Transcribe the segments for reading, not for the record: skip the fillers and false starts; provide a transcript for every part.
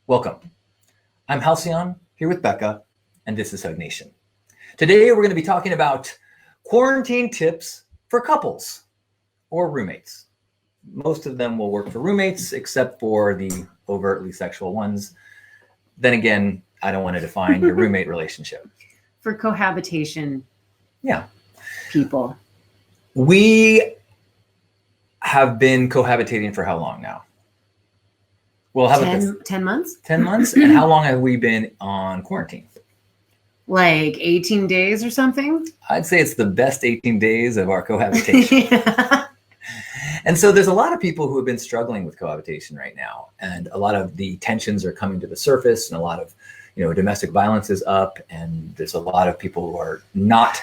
Welcome. I'm Halcyon, here with Becca, and this is Hug Nation. Today, we're going to be talking about quarantine tips for couples or roommates. Most of them will work for roommates, except for the overtly sexual ones. Then again, I don't want to define your roommate relationship. For cohabitation people. We have been cohabitating for how long now? Well, how about this? 10 months? 10 months? And how long have we been on quarantine? Like 18 days or something? I'd say it's the best 18 days of our cohabitation. And so there's a lot of people who have been struggling with cohabitation right now. And a lot of the tensions are coming to the surface, and a lot of, domestic violence is up. And there's a lot of people who are not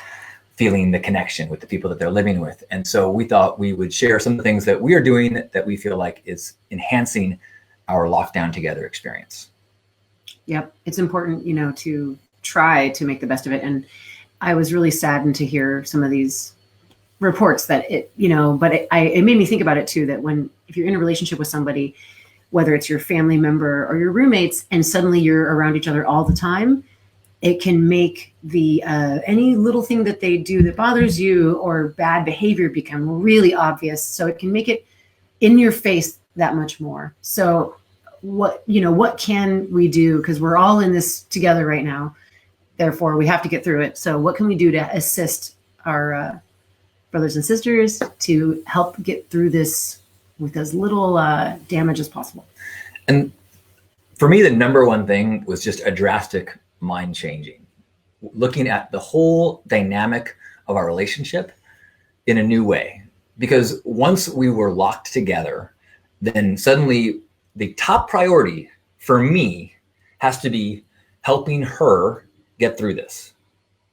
feeling the connection with the people that they're living with. And so we thought we would share some of the things that we are doing that we feel like is enhancing our lockdown together experience. Yep. It's important, to try to make the best of it. And I was really saddened to hear some of these reports that it made me think about it too, that if you're in a relationship with somebody, whether it's your family member or your roommates, and suddenly you're around each other all the time, it can make the any little thing that they do that bothers you or bad behavior become really obvious. So it can make it in your face that much more. So what can we do? Because we're all in this together right now. Therefore, we have to get through it. So what can we do to assist our brothers and sisters to help get through this with as little damage as possible? And for me, the number one thing was just a drastic mind changing, looking at the whole dynamic of our relationship in a new way. Because once we were locked together, then suddenly the top priority for me has to be helping her get through this,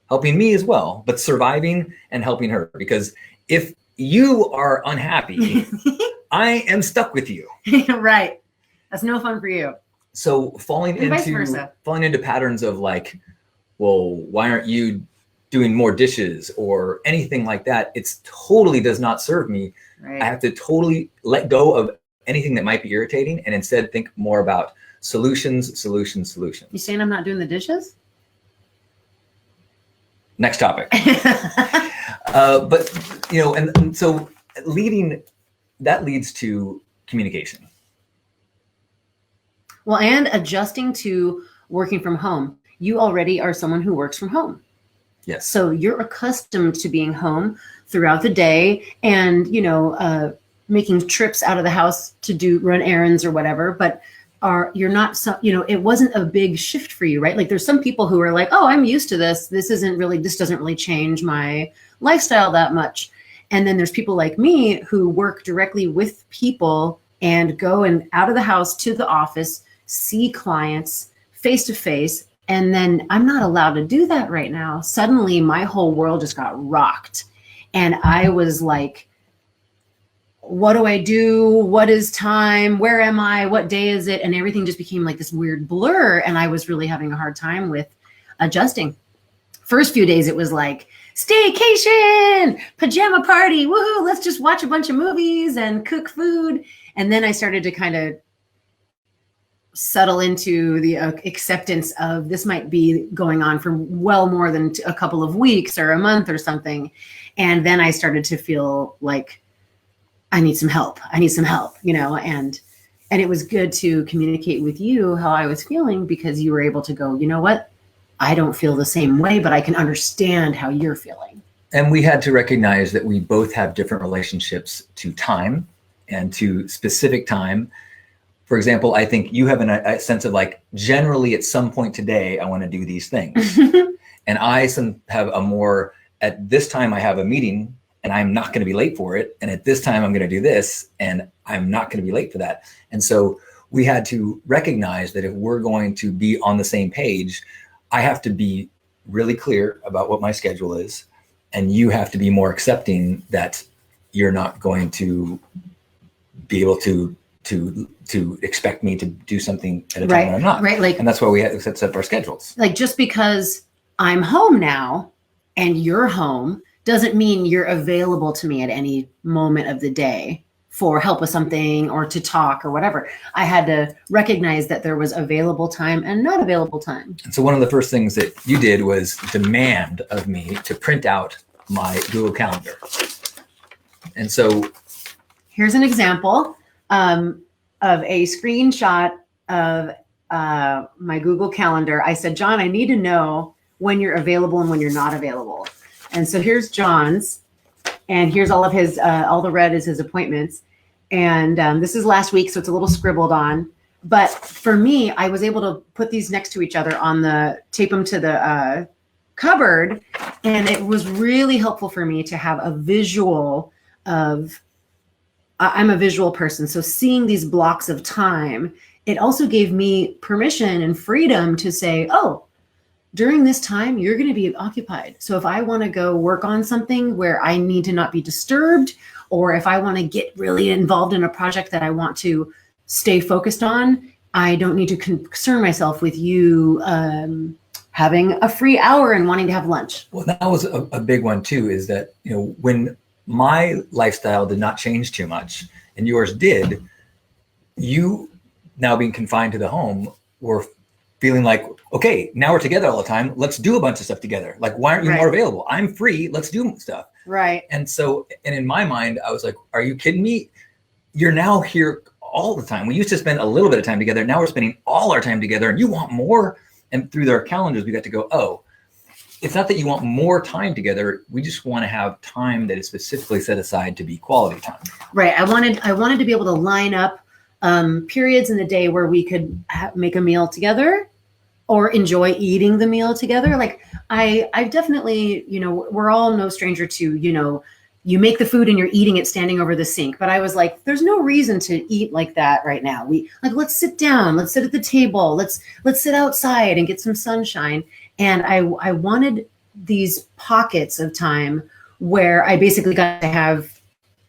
helping me as well, but surviving and helping her. Because if you are unhappy, I am stuck with you. Right. That's no fun for you. So falling into patterns of like, well, why aren't you doing more dishes or anything like that? It's totally does not serve me. Right. I have to totally let go of anything that might be irritating and instead think more about solutions. You saying I'm not doing the dishes? Next topic. And so that leads to communication. Well, and adjusting to working from home. You already are someone who works from home. Yes. So you're accustomed to being home throughout the day and, making trips out of the house to run errands or whatever, but you're not, it wasn't a big shift for you, right? Like there's some people who are like, oh, I'm used to this. This doesn't really change my lifestyle that much. And then there's people like me who work directly with people and go and out of the house to the office, see clients face to face. And then I'm not allowed to do that right now. Suddenly my whole world just got rocked. And I was like, what do I do? What is time? Where am I? What day is it? And everything just became like this weird blur. And I was really having a hard time with adjusting. First few days, it was like staycation, pajama party, woohoo, let's just watch a bunch of movies and cook food. And then I started to kind of settle into the acceptance of this might be going on for well more than a couple of weeks or a month or something. And then I started to feel like I need some help, and it was good to communicate with you how I was feeling, because you were able to go, you know what? I don't feel the same way, but I can understand how you're feeling. And we had to recognize that we both have different relationships to time and to specific time. For example, I think you have a sense of like, generally at some point today, I want to do these things. And I have a more, at this time I have a meeting and I'm not going to be late for it. And at this time I'm going to do this and I'm not going to be late for that. And so we had to recognize that if we're going to be on the same page, I have to be really clear about what my schedule is. And you have to be more accepting that you're not going to be able to expect me to do something at a time when I'm not. Right. And that's why we had to set up our schedules. Like just because I'm home now and you're home doesn't mean you're available to me at any moment of the day for help with something or to talk or whatever. I had to recognize that there was available time and not available time. And so one of the first things that you did was demand of me to print out my Google Calendar. And so here's an example of a screenshot of my Google Calendar. I said, John, I need to know when you're available and when you're not available. And so here's John's, and here's all of his, all the red is his appointments. And this is last week, so it's a little scribbled on. But for me, I was able to put these next to each other tape them to the cupboard. And it was really helpful for me to have a visual of, I'm a visual person. So seeing these blocks of time, it also gave me permission and freedom to say, oh, during this time, you're going to be occupied. So if I want to go work on something where I need to not be disturbed, or if I want to get really involved in a project that I want to stay focused on, I don't need to concern myself with you having a free hour and wanting to have lunch. Well, that was a big one too, is that, you know, when my lifestyle did not change too much and yours did, you now being confined to the home were feeling like, okay, now we're together all the time. Let's do a bunch of stuff together. Like, why aren't you more available? I'm free. Let's do stuff. Right. And so, and in my mind, I was like, are you kidding me? You're now here all the time. We used to spend a little bit of time together. Now we're spending all our time together and you want more. And through their calendars, we got to go, oh, it's not that you want more time together. We just want to have time that is specifically set aside to be quality time. Right. I wanted to be able to line up periods in the day where we could make a meal together or enjoy eating the meal together. Like I've definitely, you know, we're all no stranger to, you know, you make the food and you're eating it standing over the sink. But I was like, there's no reason to eat like that right now. Let's sit down, let's sit at the table, let's sit outside and get some sunshine. And I wanted these pockets of time where I basically got to have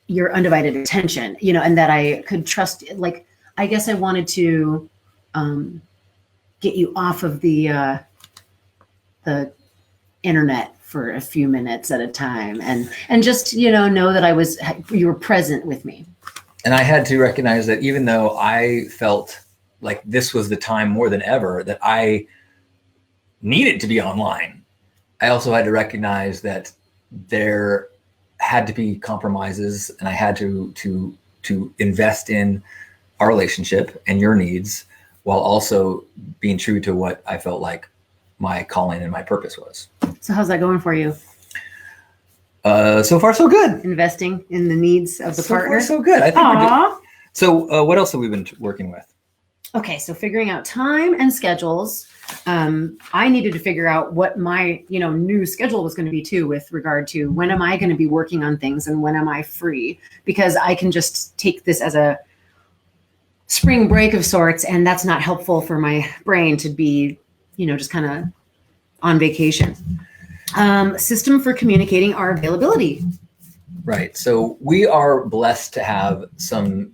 your undivided attention, you know, and that I could trust. Like, I guess I wanted to get you off of the internet for a few minutes at a time, and just, you know that you were present with me. And I had to recognize that even though I felt like this was the time more than ever that I needed to be online, I also had to recognize that there had to be compromises, and I had to invest in our relationship and your needs while also being true to what I felt like my calling and my purpose was. So how's that going for you? So far, so good. Investing in the needs of the partner. So far, so good. I think we're good. So what else have we been working with? Okay, so figuring out time and schedules. I needed to figure out what my, new schedule was going to be too, with regard to when am I going to be working on things and when am I free? Because I can just take this as a spring break of sorts, and that's not helpful for my brain to be, just kind of on vacation. System for communicating our availability. Right. So we are blessed to have some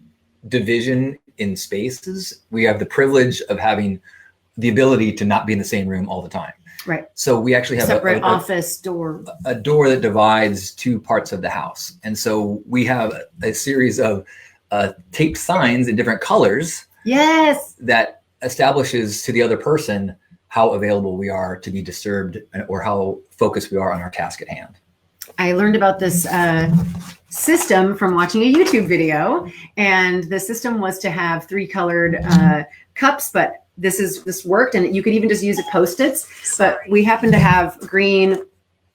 division in spaces. We have the privilege of having the ability to not be in the same room all the time. Right. So we actually have separate office door. A door that divides two parts of the house. And so we have a series of taped signs in different colors. Yes. That establishes to the other person how available we are to be disturbed or how focused we are on our task at hand. I learned about this system from watching a YouTube video, and the system was to have 3 colored cups, but this worked, and you could even just use it Post-its. But we happen to have green,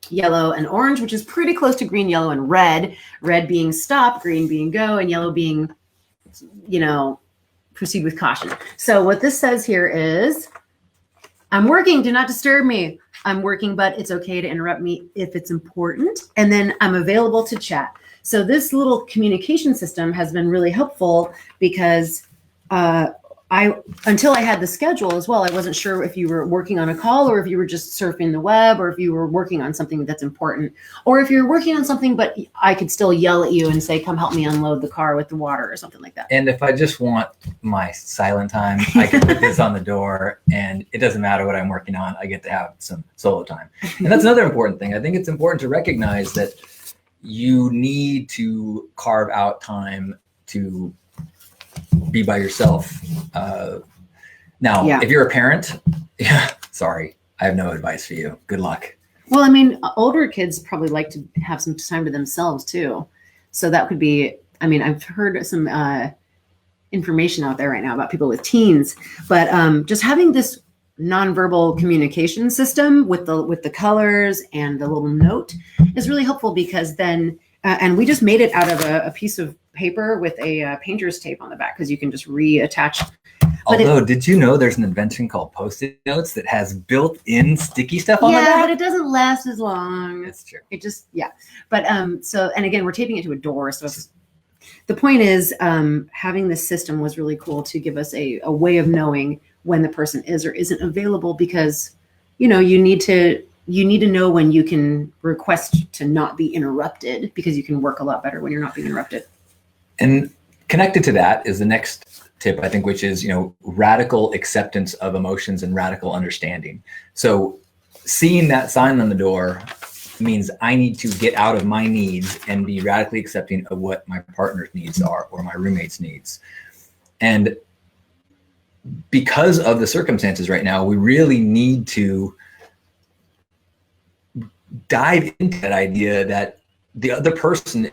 yellow, and orange, which is pretty close to green, yellow, and red. Red being stop, green being go, and yellow being, proceed with caution. So what this says here is, I'm working, do not disturb me. I'm working, but it's okay to interrupt me if it's important. And then I'm available to chat. So this little communication system has been really helpful because until I had the schedule as well, I wasn't sure if you were working on a call or if you were just surfing the web or if you were working on something that's important, or if you're working on something, but I could still yell at you and say, come help me unload the car with the water or something like that. And if I just want my silent time, I can put this on the door and it doesn't matter what I'm working on. I get to have some solo time. And that's another important thing. I think it's important to recognize that you need to carve out time to be by yourself. Now, if you're a parent, sorry, I have no advice for you. Good luck. Well, I mean, older kids probably like to have some time to themselves too. So that could be, I mean, I've heard some information out there right now about people with teens, but just having this nonverbal communication system with the colors and the little note is really helpful, because then, and we just made it out of a piece of paper with a painter's tape on the back, because you can just reattach. Although, did you know there's an invention called Post-it notes that has built-in sticky stuff on the back? Yeah, but it doesn't last as long. That's true. It just, But so, and again, we're taping it to a door. So the point is, having this system was really cool to give us a way of knowing when the person is or isn't available, because, you need to know when you can request to not be interrupted, because you can work a lot better when you're not being interrupted. And connected to that is the next tip, I think, which is, radical acceptance of emotions and radical understanding. So seeing that sign on the door means I need to get out of my needs and be radically accepting of what my partner's needs are or my roommate's needs. And because of the circumstances right now, we really need to dive into that idea that the other person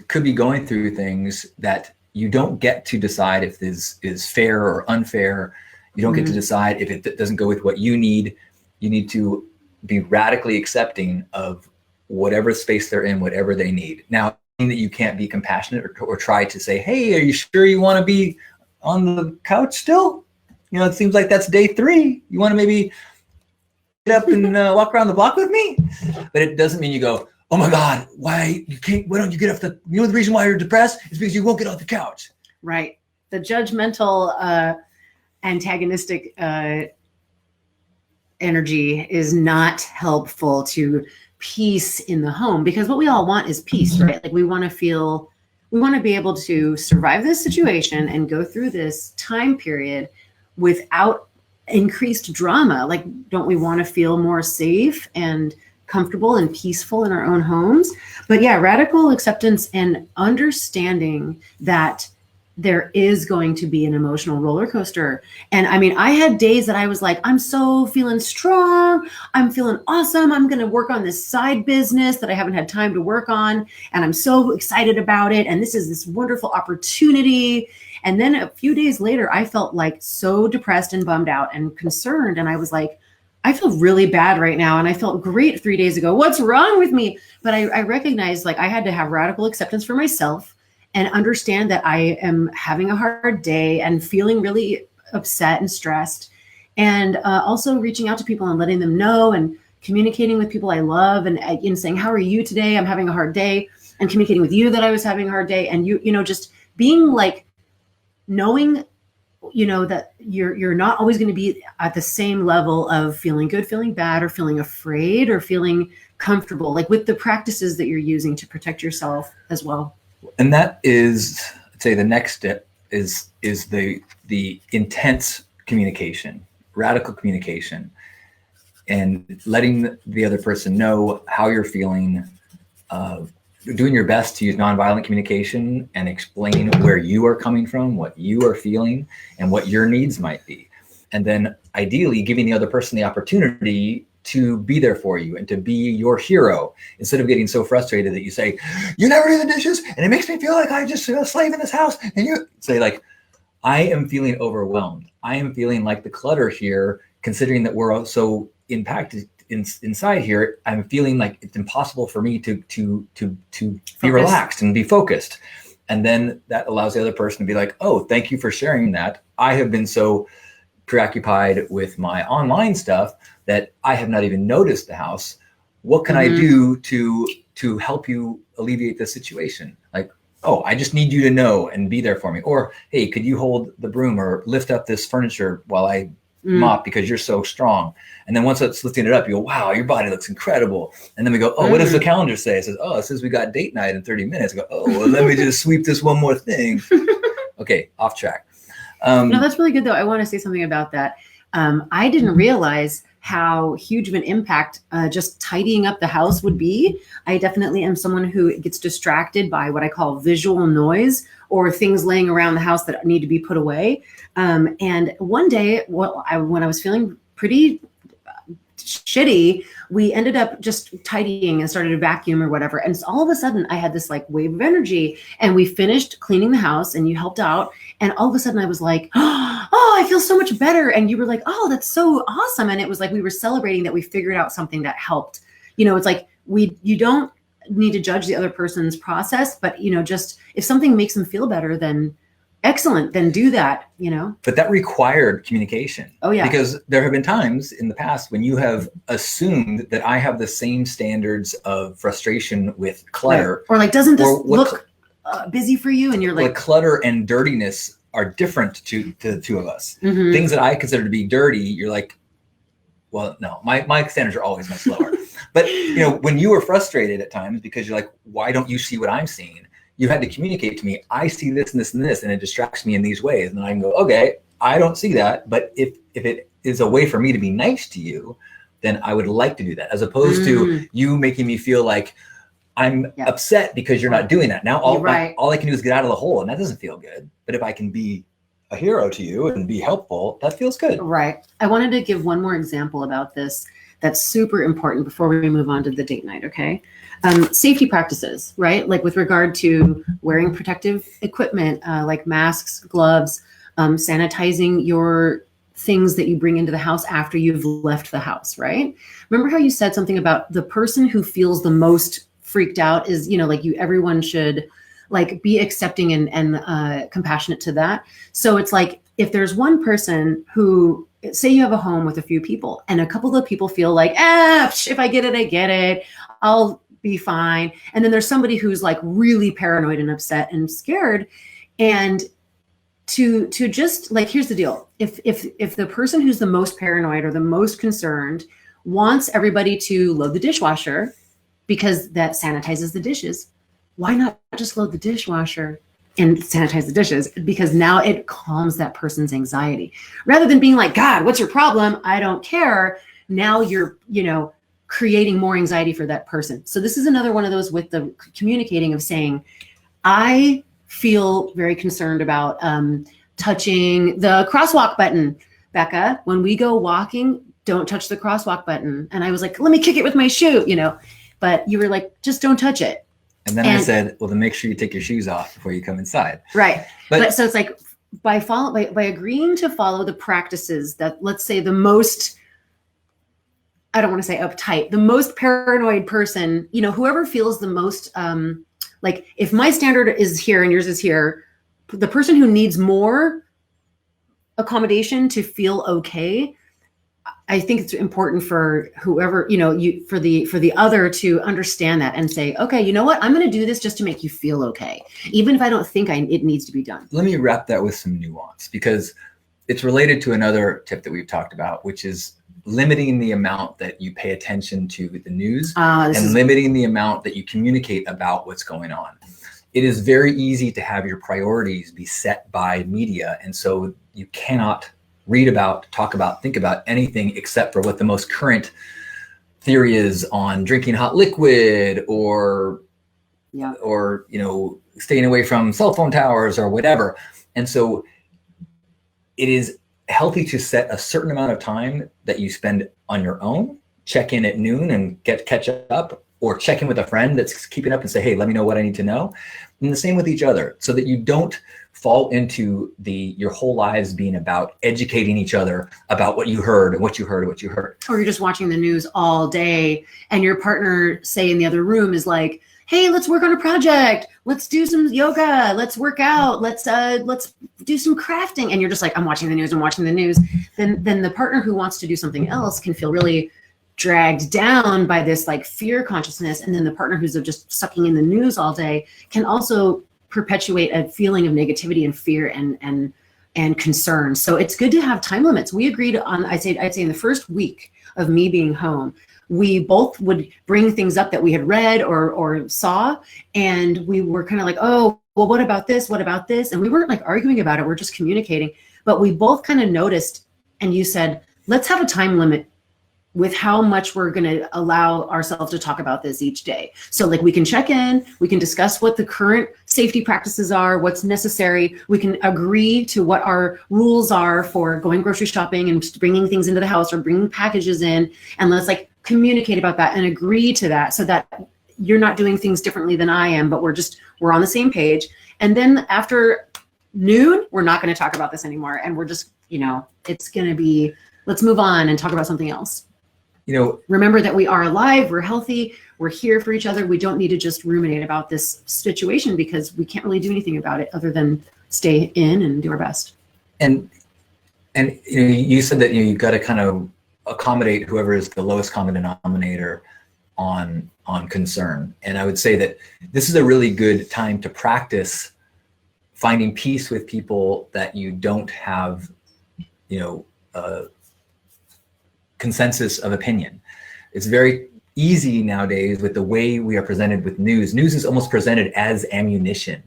could be going through things that you don't get to decide if this is fair or unfair. You don't get to decide if it doesn't go with what you need. You need to be radically accepting of whatever space they're in, whatever they need. Now, that you can't be compassionate or try to say, hey, are you sure you want to be on the couch still? It seems like that's day 3. You want to maybe get up and walk around the block with me? But it doesn't mean you go, oh my God, why don't you get off the reason why you're depressed is because you won't get off the couch. Right. The judgmental, antagonistic energy is not helpful to peace in the home, because what we all want is peace, right? Like we want to be able to survive this situation and go through this time period without increased drama. Like, don't we want to feel more safe and comfortable and peaceful in our own homes? But yeah, radical acceptance and understanding that there is going to be an emotional roller coaster. And I mean, I had days that I was like, I'm so feeling strong. I'm feeling awesome. I'm going to work on this side business that I haven't had time to work on. And I'm so excited about it. And this is this wonderful opportunity. And then a few days later, I felt like so depressed and bummed out and concerned. And I was like, I feel really bad right now. And I felt great 3 days ago. What's wrong with me? But I recognized, like, I had to have radical acceptance for myself and understand that I am having a hard day and feeling really upset and stressed. And also reaching out to people and letting them know, and communicating with people I love, and saying, how are you today? I'm having a hard day. And communicating with you that I was having a hard day. And just being like, knowing that you're not always going to be at the same level of feeling good, feeling bad, or feeling afraid, or feeling comfortable, like with the practices that you're using to protect yourself as well. And that is, I'd say, the next step is the intense communication, radical communication, and letting the other person know how you're feeling, doing your best to use nonviolent communication and explain where you are coming from, what you are feeling, and what your needs might be. And then ideally giving the other person the opportunity to be there for you and to be your hero, instead of getting so frustrated that you say, you never do the dishes and it makes me feel like I'm just a slave in this house. And you say, like, I am feeling overwhelmed. I am feeling like the clutter here, considering that we're so impacted inside here, I'm feeling like it's impossible for me to be relaxed and be focused. And then that allows the other person to be like, oh, thank you for sharing that. I have been so preoccupied with my online stuff that I have not even noticed the house. What can I do to help you alleviate the situation? Like, oh, I just need you to know and be there for me. Or, hey, could you hold the broom or lift up this furniture while I mop, because you're so strong. And then once it's lifting it up, you go, wow, your body looks incredible. And then we go, oh, what does the calendar say? It says, oh, it says we got date night in 30 minutes. I go, oh, well, let me just sweep this one more thing. Okay, off track. No, that's really good though. I want to say something about that. I didn't realize how huge of an impact just tidying up the house would be. I definitely am someone who gets distracted by what I call visual noise or things laying around the house that need to be put away. And one day, when I was feeling pretty shitty, we ended up just tidying and started to vacuum or whatever. And so all of a sudden I had this like wave of energy, and we finished cleaning the house and you helped out. And all of a sudden I was like, oh, I feel so much better. And you were like, oh, that's so awesome. And it was like, we were celebrating that we figured out something that helped. It's like, you don't need to judge the other person's process, but just if something makes them feel better, then excellent, then do that, But that required communication. Oh yeah. Because there have been times in the past when you have assumed that I have the same standards of frustration with clutter. Right. Or like, doesn't this look busy for you? And you're like, clutter and dirtiness are different to the two of us. Mm-hmm. Things that I consider to be dirty, you're like, well, no, my standards are always much lower. But when you were frustrated at times because you're like, why don't you see what I'm seeing? You had to communicate to me, I see this and this and this, and it distracts me in these ways. And I can go, okay, I don't see that. But if it is a way for me to be nice to you, then I would like to do that, as opposed to you making me feel like I'm upset because you're not doing that. Now all I can do is get out of the hole, and that doesn't feel good. But if I can be a hero to you and be helpful, that feels good. Right. I wanted to give one more example about this that's super important before we move on to the date night, okay? Safety practices, right? Like with regard to wearing protective equipment, like masks, gloves, sanitizing your things that you bring into the house after you've left the house, right? Remember how you said something about the person who feels the most freaked out is, like everyone should like be accepting and compassionate to that. So it's like, if there's one person who, say you have a home with a few people and a couple of people feel like, if I get it, I get it, I'll be fine. And then there's somebody who's like really paranoid and upset and scared. And to just like, here's the deal. If the person who's the most paranoid or the most concerned wants everybody to load the dishwasher because that sanitizes the dishes, why not just load the dishwasher and sanitize the dishes? Because now it calms that person's anxiety. Rather than being like, God, what's your problem? I don't care. Now you're, creating more anxiety for that person. So this is another one of those with the communicating of saying, I feel very concerned about touching the crosswalk button. Becca, when we go walking, don't touch the crosswalk button. And I was like, let me kick it with my shoe, but you were like, just don't touch it. And then I said, well, then make sure you take your shoes off before you come inside. Right. But so it's like by agreeing to follow the practices that, let's say, the most, I don't want to say uptight, the most paranoid person, whoever feels the most, like if my standard is here and yours is here, the person who needs more accommodation to feel okay, I think it's important for whoever, for the other to understand that and say, okay, you know what? I'm going to do this just to make you feel okay. Even if I don't think it needs to be done. Let me wrap that with some nuance, because it's related to another tip that we've talked about, which is limiting the amount that you pay attention to the news and limiting the amount that you communicate about what's going on. It is very easy to have your priorities be set by media. And so you cannot read about, talk about, think about anything except for what the most current theory is on drinking hot liquid or staying away from cell phone towers or whatever. And so it is healthy to set a certain amount of time that you spend on your own, check in at noon and catch up, or check in with a friend that's keeping up and say, hey, let me know what I need to know. And the same with each other, so that you don't fall into your whole lives being about educating each other about what you heard and what you heard and what you heard. Or you're just watching the news all day and your partner, say in the other room, is like, hey, let's work on a project. Let's do some yoga. Let's work out. Let's do some crafting. And you're just like, I'm watching the news. Then the partner who wants to do something else can feel really dragged down by this like fear consciousness. And then the partner who's just sucking in the news all day can also perpetuate a feeling of negativity and fear and concern. So it's good to have time limits. We agreed on, I'd say in the first week of me being home, we both would bring things up that we had read or saw. And we were kind of like, oh, well, what about this? What about this? And we weren't like arguing about it. We're just communicating. But we both kind of noticed and you said, let's have a time limit with how much we're going to allow ourselves to talk about this each day. So like we can check in, we can discuss what the current safety practices are, what's necessary. We can agree to what our rules are for going grocery shopping and bringing things into the house or bringing packages in. And let's like communicate about that and agree to that so that you're not doing things differently than I am, but we're on the same page. And then after noon, we're not going to talk about this anymore. And we're just, it's going to be, let's move on and talk about something else. Remember that we are alive, we're healthy, we're here for each other. We don't need to just ruminate about this situation because we can't really do anything about it other than stay in and do our best. And you said that you've got to kind of accommodate whoever is the lowest common denominator on concern. And I would say that this is a really good time to practice finding peace with people that you don't have, consensus of opinion. It's very easy nowadays with the way we are presented with news. News is almost presented as ammunition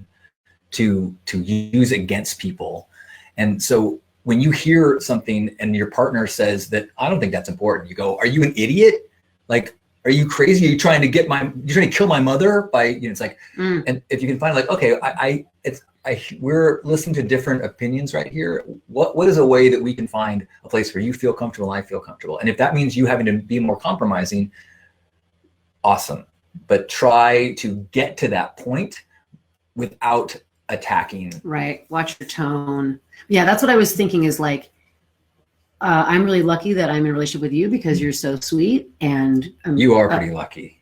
to use against people. And so when you hear something and your partner says that, I don't think that's important, you go, are you an idiot? Like, are you crazy? Are you trying to you're trying to kill my mother by, it's like, and if you can find like, okay, we're listening to different opinions right here. What is a way that we can find a place where you feel comfortable and I feel comfortable? And if that means you having to be more compromising, awesome. But try to get to that point without attacking. Right. Watch your tone. Yeah, that's what I was thinking is like, I'm really lucky that I'm in a relationship with you because you're so sweet. And you are pretty lucky.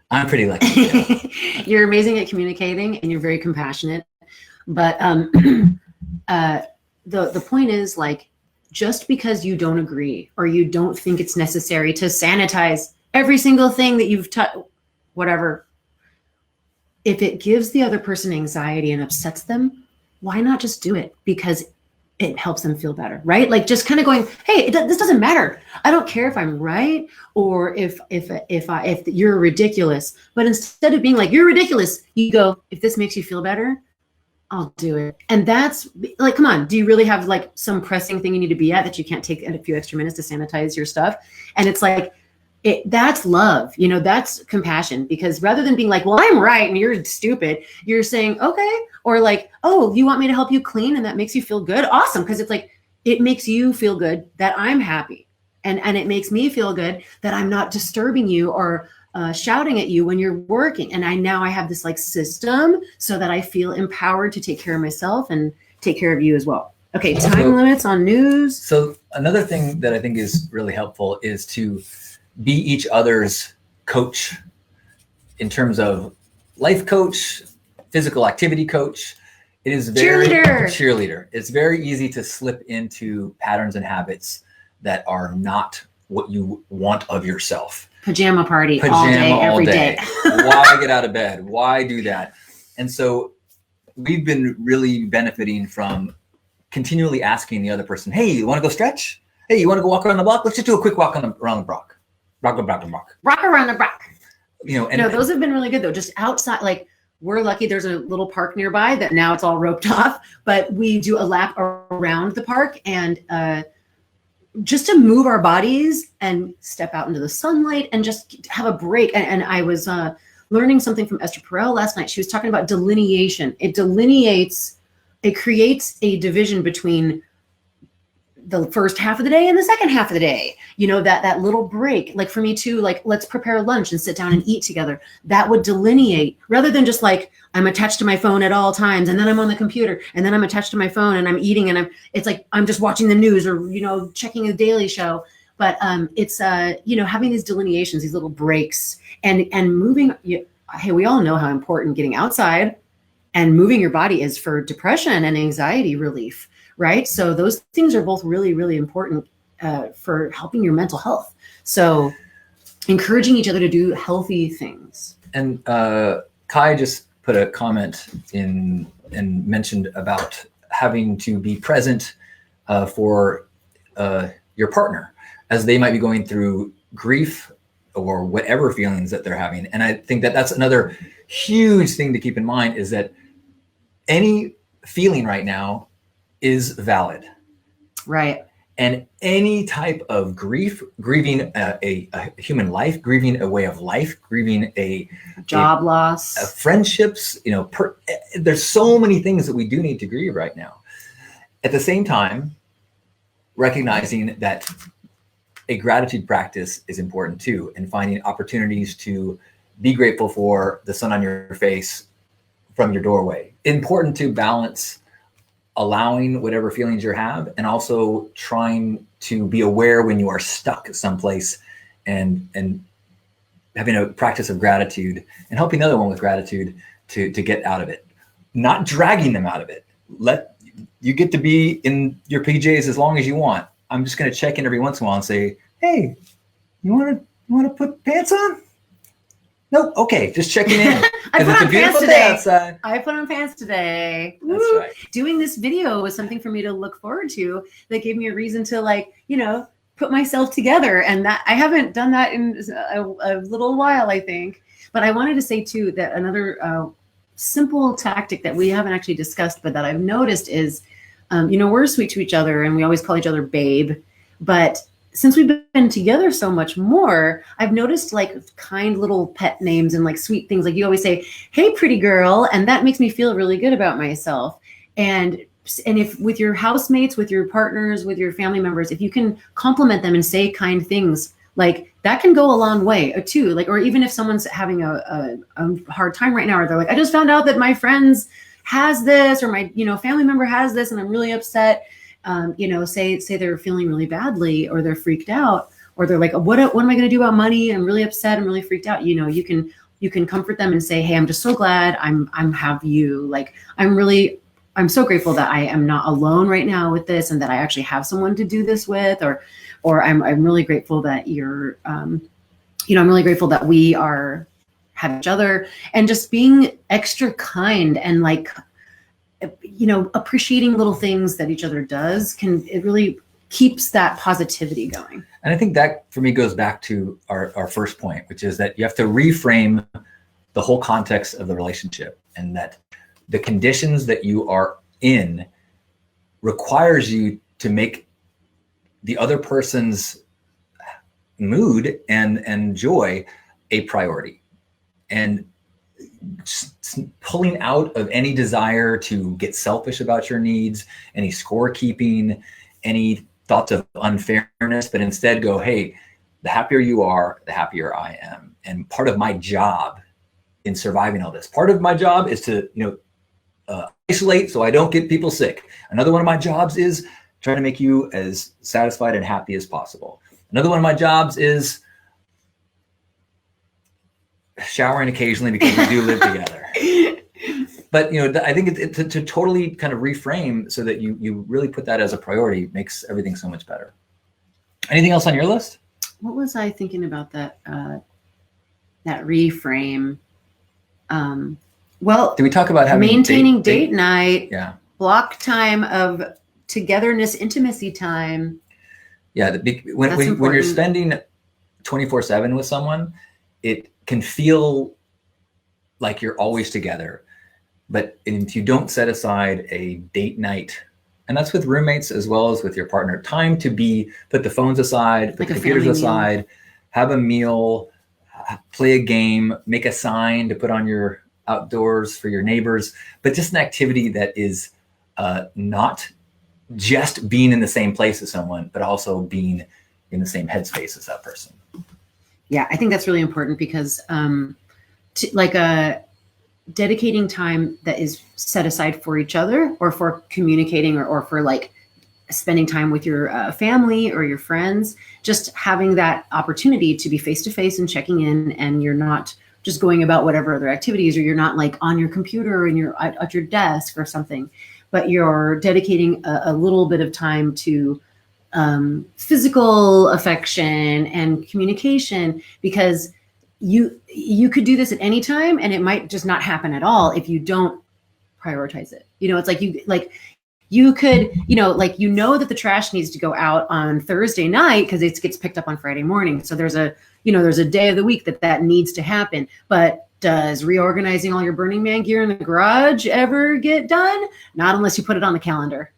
I'm pretty lucky. You're amazing at communicating and you're very compassionate. But the point is like, just because you don't agree or you don't think it's necessary to sanitize every single thing that you've touched, whatever, if it gives the other person anxiety and upsets them, why not just do it? Because it helps them feel better, right? Like just kind of going, hey, this doesn't matter. I don't care if I'm right or if you're ridiculous. But instead of being like, you're ridiculous, you go, if this makes you feel better, I'll do it. And that's like, come on, do you really have like some pressing thing you need to be at that you can't take a few extra minutes to sanitize your stuff? And it's like, that's love, that's compassion, because rather than being like, well, I'm right and you're stupid, you're saying, okay. Or like, oh, you want me to help you clean and that makes you feel good? Awesome. Because it's like, it makes you feel good that I'm happy. And it makes me feel good that I'm not disturbing you or shouting at you when you're working. And I have this like system so that I feel empowered to take care of myself and take care of you as well. Okay. Time limits on news. So another thing that I think is really helpful is to be each other's coach in terms of life coach, physical activity coach. It is very cheerleader. It's very easy to slip into patterns and habits that are not what you want of yourself. Pajama party all day, every day. Why get out of bed? Why do that? And so we've been really benefiting from continually asking the other person, hey, you want to go stretch? Hey, you want to go walk around the block? Let's just do a quick walk around the block. Rock around the block. And no, those have been really good though. Just outside, like we're lucky there's a little park nearby that now it's all roped off, but we do a lap around the park and just to move our bodies and step out into the sunlight and just have a break. And I was learning something from Esther Perel last night. She was talking about delineation. It creates a division between the first half of the day and the second half of the day, that little break. Like for me too, like let's prepare lunch and sit down and eat together. That would delineate rather than just like I'm attached to my phone at all times and then I'm on the computer and then I'm attached to my phone and I'm eating and it's like I'm just watching the news or checking a daily show. But it's having these delineations, these little breaks and moving. Hey, we all know how important getting outside and moving your body is for depression and anxiety relief. Right. So those things are both really, really important for helping your mental health. So encouraging each other to do healthy things. And Kai just put a comment in and mentioned about having to be present for your partner as they might be going through grief or whatever feelings that they're having. And I think that that's another huge thing to keep in mind is that any feeling right now is valid. Right. And any type of grief, grieving a human life, grieving a way of life, grieving a job loss, friendships, there's so many things that we do need to grieve right now. At the same time, recognizing that a gratitude practice is important too, and finding opportunities to be grateful for the sun on your face from your doorway. Important to balance allowing whatever feelings you have, and also trying to be aware when you are stuck someplace, and having a practice of gratitude and helping the other one with gratitude to get out of it, not dragging them out of it. You get to be in your PJs as long as you want. I'm just going to check in every once in a while and say, hey, you want to put pants on? Nope. Okay, just checking in. I put on pants today. I put on pants today. That's Woo. right. Doing this video was something for me to look forward to. That gave me a reason to put myself together, and that I haven't done that in a little while, I think. But I wanted to say too that another simple tactic that we haven't actually discussed, but that I've noticed is, we're sweet to each other and we always call each other babe, but since we've been together so much more, I've noticed kind little pet names and sweet things. Like you always say, hey, pretty girl. And that makes me feel really good about myself. And if with your housemates, with your partners, with your family members, if you can compliment them and say kind things, that can go a long way too. Or even if someone's having a hard time right now, or they're like, I just found out that my friends has this, or my, family member has this, and I'm really upset. Say they're feeling really badly, or they're freaked out, or they're like, what am I going to do about money? I'm really upset. I'm really freaked out. You can comfort them and say, hey, I'm just so glad I'm have you. I'm so grateful that I am not alone right now with this, and that I actually have someone to do this with, or I'm really grateful that you're, I'm really grateful that we have each other, and just being extra kind and appreciating little things that each other does it really keeps that positivity going. And I think that for me goes back to our first point, which is that you have to reframe the whole context of the relationship, and that the conditions that you are in requires you to make the other person's mood and joy a priority, and pulling out of any desire to get selfish about your needs, any scorekeeping, any thoughts of unfairness, but instead go, hey, the happier you are, the happier I am. And part of my job in surviving all this, part of my job is to, isolate so I don't get people sick. Another one of my jobs is trying to make you as satisfied and happy as possible. Another one of my jobs is showering occasionally, because we do live together. But I think to totally kind of reframe so that you really put that as a priority makes everything so much better. Anything else on your list? What was I thinking about that reframe? Well, did we talk about having maintaining date night? Yeah. Block time of togetherness, intimacy time. Yeah. When you're spending 24/7 with someone, it can feel like you're always together. But if you don't set aside a date night, and that's with roommates as well as with your partner, time to put the phones aside, put the computers aside, have a meal, play a game, make a sign to put on your outdoors for your neighbors, but just an activity that is not just being in the same place as someone, but also being in the same headspace as that person. Yeah, I think that's really important, because dedicating time that is set aside for each other, or for communicating, or for spending time with your family or your friends, just having that opportunity to be face to face and checking in, and you're not just going about whatever other activities, or you're not on your computer and you're at your desk or something, but you're dedicating a little bit of time to physical affection and communication, because you could do this at any time, and it might just not happen at all if you don't prioritize it. It's you could, that the trash needs to go out on Thursday night because it gets picked up on Friday morning. So there's a day of the week that needs to happen. But does reorganizing all your Burning Man gear in the garage ever get done? Not unless you put it on the calendar.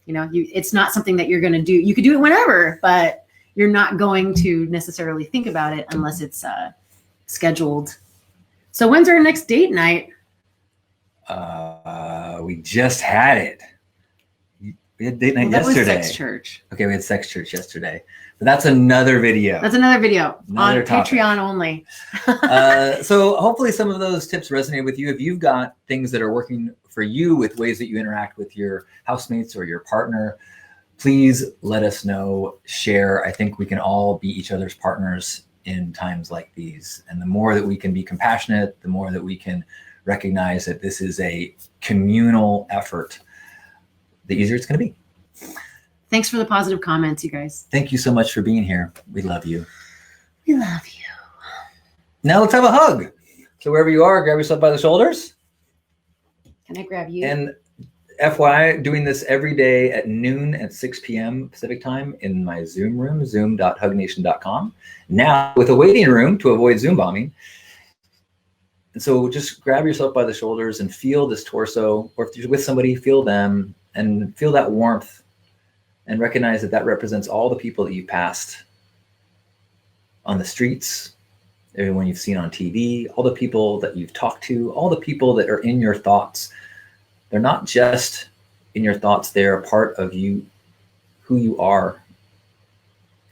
It's not something that you're going to do. You could do it whenever, but you're not going to necessarily think about it unless it's scheduled. So when's our next date night? We just had it. We had date night yesterday. That was sex church. Okay, we had sex church yesterday. But that's another video. That's another video Another on topic. Patreon only. So hopefully some of those tips resonate with you. If you've got things that are working for you with ways that you interact with your housemates or your partner, please let us know, share. I think we can all be each other's partners in times like these. And the more that we can be compassionate, the more that we can recognize that this is a communal effort, the easier it's going to be. Thanks for the positive comments, you guys. Thank you so much for being here. We love you. We love you. Now let's have a hug. So wherever you are, grab yourself by the shoulders. Can I grab you? And FYI, doing this every day at noon at 6 p.m. Pacific time in my Zoom room, zoom.hugnation.com. Now with a waiting room to avoid Zoom bombing. And so just grab yourself by the shoulders and feel this torso, or if you're with somebody, feel them and feel that warmth and recognize that that represents all the people that you passed on the streets, everyone you've seen on TV, all the people that you've talked to, all the people that are in your thoughts. They're not just in your thoughts, they're a part of you, who you are.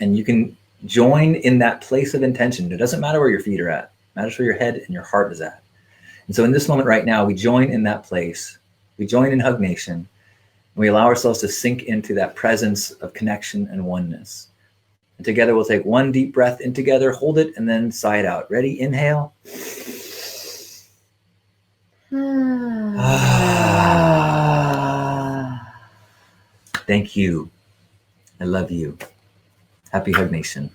And you can join in that place of intention. It doesn't matter where your feet are at. It matters where your head and your heart is at. And so in this moment right now, we join in that place. We join in Hug Nation. And we allow ourselves to sink into that presence of connection and oneness. And together we'll take one deep breath in together, hold it, and then sigh it out. Ready? Inhale. Thank you. I love you. Happy Hug Nation.